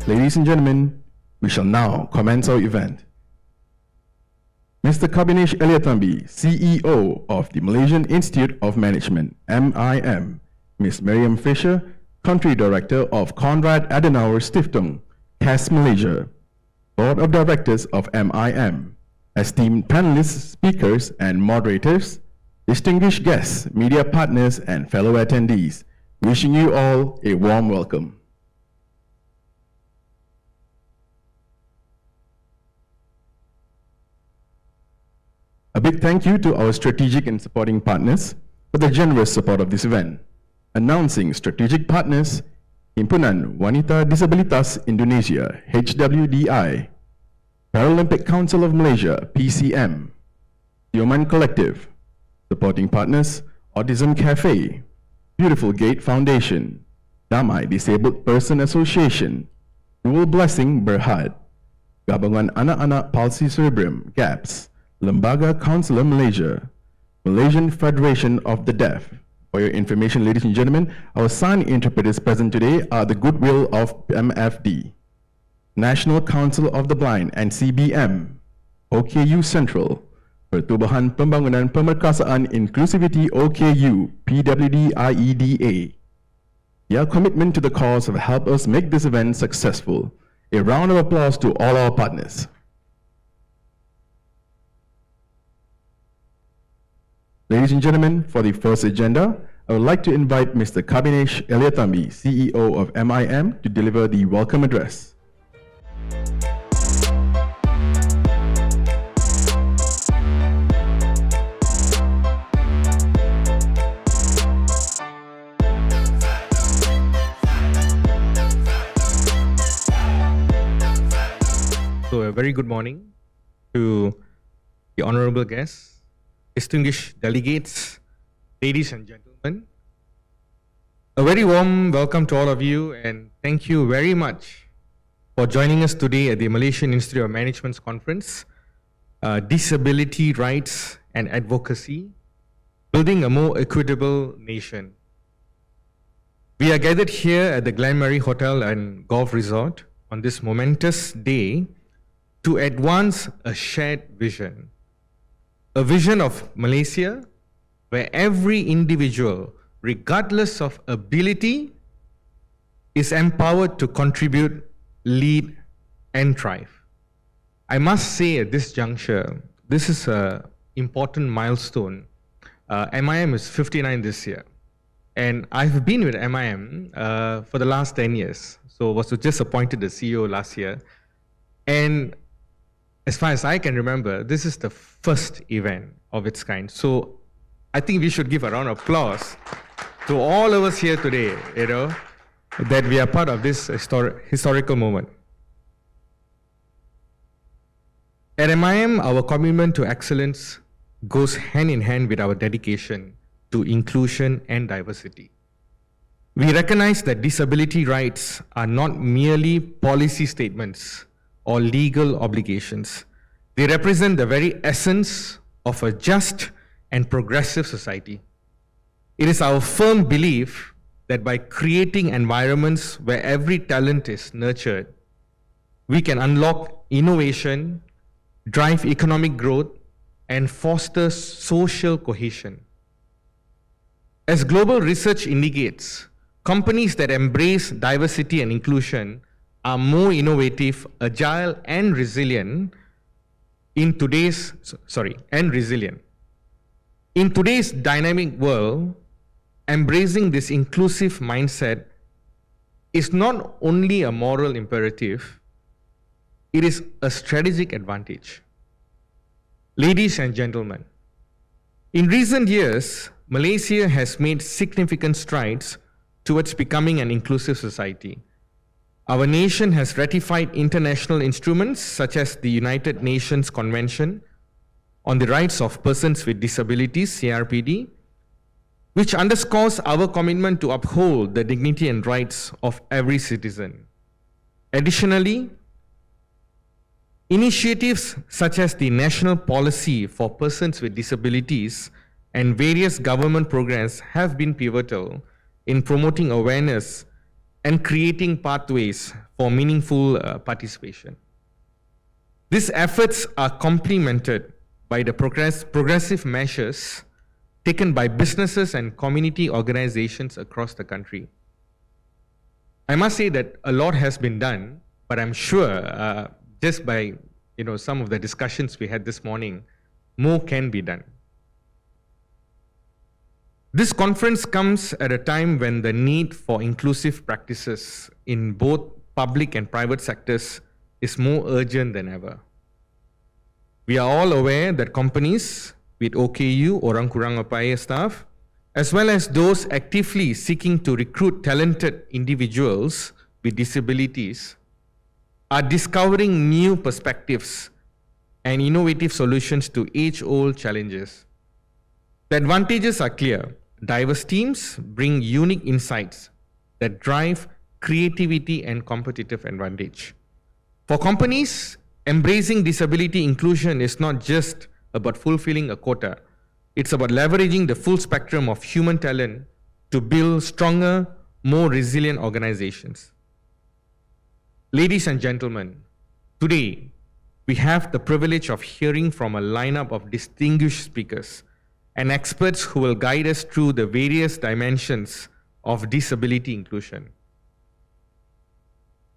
Ladies and gentlemen, we shall now commence our event. Mr. Kabenesh Eliathamby, CEO of the Malaysian Institute of Management, MIM, Ms. Miriam Fisher, Country Director of Konrad Adenauer Stiftung, CAS Malaysia, Board of Directors of MIM, esteemed panelists, speakers, and moderators, distinguished guests, media partners, and fellow attendees, wishing you all a warm welcome. A big thank you to our strategic and supporting partners for the generous support of this event. Announcing strategic partners, Himpunan Wanita Disabilitas Indonesia, HWDI, Paralympic Council of Malaysia, PCM, Tioman Collective. Supporting partners, Autism Cafe, Beautiful Gate Foundation, Damai Disabled Person Association, Rural Blessing Berhad, Gabungan Anak-Anak Palsi Cerebrum, GAPS, Lembaga Counselor Malaysia, Malaysian Federation of the Deaf. For your information, ladies and gentlemen, our sign interpreters present today are the goodwill of MFD, National Council of the Blind and CBM, OKU Central, Pertubuhan Pembangunan Pemerkasaan Inclusivity OKU, PWD-IEDA. Your commitment to the cause have helped us make this event successful. A round of applause to all our partners. Ladies and gentlemen, for the first agenda, I would like to invite Mr. Kabenesh Eliathamby, CEO of MIM, to deliver the welcome address. So a very good morning to the honorable guests, distinguished delegates, ladies and gentlemen. A very warm welcome to all of you, and thank you very much for joining us today at the Malaysian Institute of Management's conference, Disability Rights and Advocacy, Building a More Equitable Nation. We are gathered here at the Glenmarie Hotel and Golf Resort on this momentous day to advance a shared vision. A vision of Malaysia where every individual, regardless of ability, is empowered to contribute, lead, and thrive. I must say at this juncture, this is an important milestone. MIM is 59 this year, and I've been with MIM for the last 10 years. So was just appointed the CEO last year. And as far as I can remember, this is the first event of its kind. So I think we should give a round of applause to all of us here today, that we are part of this historical moment. At MIM, our commitment to excellence goes hand in hand with our dedication to inclusion and diversity. We recognize that disability rights are not merely policy statements or legal obligations. They represent the very essence of a just and progressive society. It is our firm belief that by creating environments where every talent is nurtured, we can unlock innovation, drive economic growth, and foster social cohesion. As global research indicates, companies that embrace diversity and inclusion are more innovative, agile, and resilient in today's dynamic world. Embracing this inclusive mindset is not only a moral imperative, it is a strategic advantage. Ladies and gentlemen, in recent years, Malaysia has made significant strides towards becoming an inclusive society. Our nation has ratified international instruments such as the United Nations Convention on the Rights of Persons with Disabilities, CRPD, which underscores our commitment to uphold the dignity and rights of every citizen. Additionally, initiatives such as the National Policy for Persons with Disabilities and various government programs have been pivotal in promoting awareness and creating pathways for meaningful participation. These efforts are complemented by the progressive measures taken by businesses and community organizations across the country. I must say that a lot has been done, but I'm sure just by some of the discussions we had this morning, more can be done. This conference comes at a time when the need for inclusive practices in both public and private sectors is more urgent than ever. We are all aware that companies with OKU, orang kurang upaya staff, as well as those actively seeking to recruit talented individuals with disabilities, are discovering new perspectives and innovative solutions to age-old challenges. The advantages are clear. Diverse teams bring unique insights that drive creativity and competitive advantage. For companies, embracing disability inclusion is not just about fulfilling a quota. It's about leveraging the full spectrum of human talent to build stronger, more resilient organizations. Ladies and gentlemen, today we have the privilege of hearing from a lineup of distinguished speakers and experts who will guide us through the various dimensions of disability inclusion.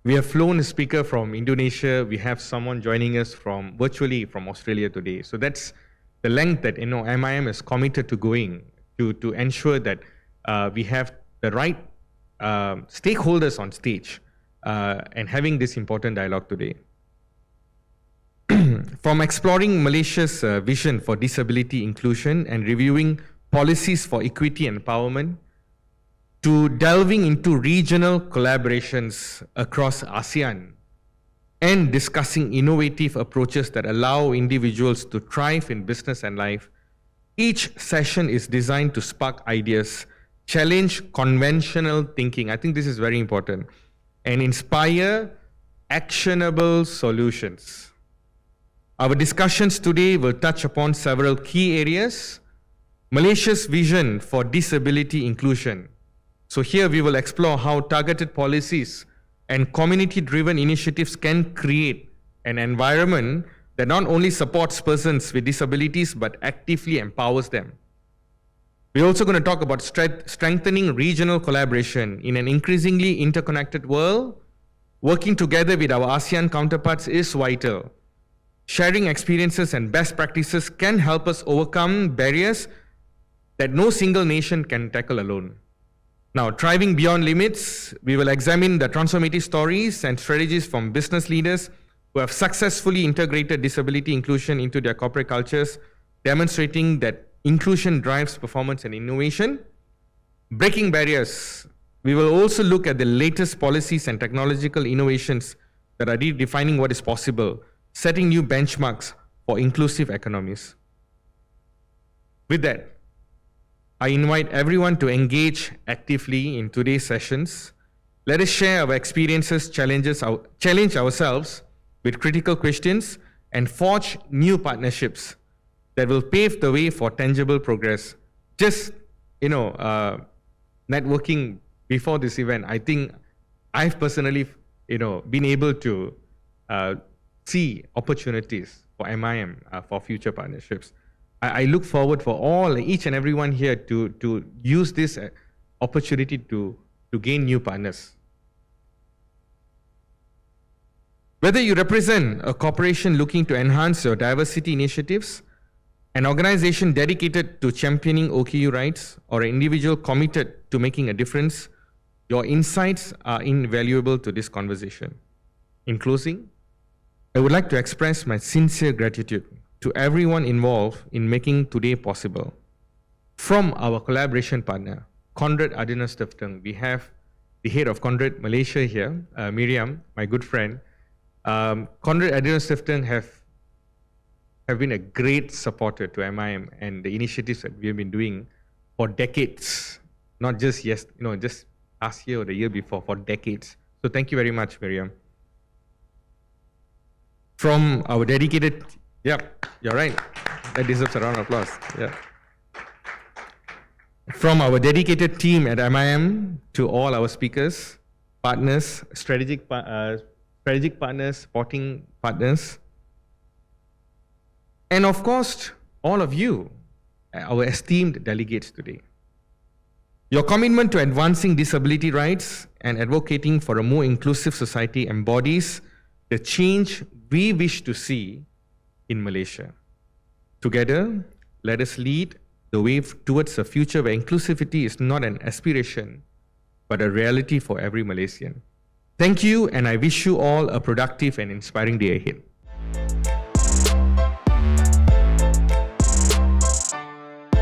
We have flown a speaker from Indonesia. We have someone joining us virtually from Australia today. So that's the length that MIM is committed to going to ensure that we have the right stakeholders on stage and having this important dialogue today. From exploring Malaysia's vision for disability inclusion and reviewing policies for equity and empowerment, to delving into regional collaborations across ASEAN and discussing innovative approaches that allow individuals to thrive in business and life, each session is designed to spark ideas, challenge conventional thinking, I think this is very important, and inspire actionable solutions. Our discussions today will touch upon several key areas. Malaysia's vision for disability inclusion. So here we will explore how targeted policies and community-driven initiatives can create an environment that not only supports persons with disabilities but actively empowers them. We're also going to talk about strengthening regional collaboration in an increasingly interconnected world. Working together with our ASEAN counterparts is vital. Sharing experiences and best practices can help us overcome barriers that no single nation can tackle alone. Now, thriving beyond limits, we will examine the transformative stories and strategies from business leaders who have successfully integrated disability inclusion into their corporate cultures, demonstrating that inclusion drives performance and innovation. Breaking barriers, we will also look at the latest policies and technological innovations that are redefining what is possible, setting new benchmarks for inclusive economies. With that, I invite everyone to engage actively in today's sessions. Let us share our experiences, challenge ourselves with critical questions, and forge new partnerships that will pave the way for tangible progress. Just, networking before this event, I think I've personally, been able to see opportunities for MIM for future partnerships. I look forward for each and everyone here to use this opportunity to gain new partners. Whether you represent a corporation looking to enhance your diversity initiatives, an organization dedicated to championing OKU rights, or an individual committed to making a difference, your insights are invaluable to this conversation. In closing, I would like to express my sincere gratitude to everyone involved in making today possible. From our collaboration partner, Conrad Adina Stiftung, we have the head of Conrad Malaysia here, Miriam, my good friend. Conrad Adina Stiftung have been a great supporter to MIM and the initiatives that we have been doing for decades, not just just last year or the year before, for decades. So thank you very much, Miriam. From our dedicated, you're right, that deserves a round of applause. Yeah. From our dedicated team at MIM to all our speakers, partners, strategic partners, supporting partners, and of course, all of you, our esteemed delegates today. Your commitment to advancing disability rights and advocating for a more inclusive society embodies the change we wish to see in Malaysia. Together, let us lead the way towards a future where inclusivity is not an aspiration, but a reality for every Malaysian. Thank you, and I wish you all a productive and inspiring day ahead.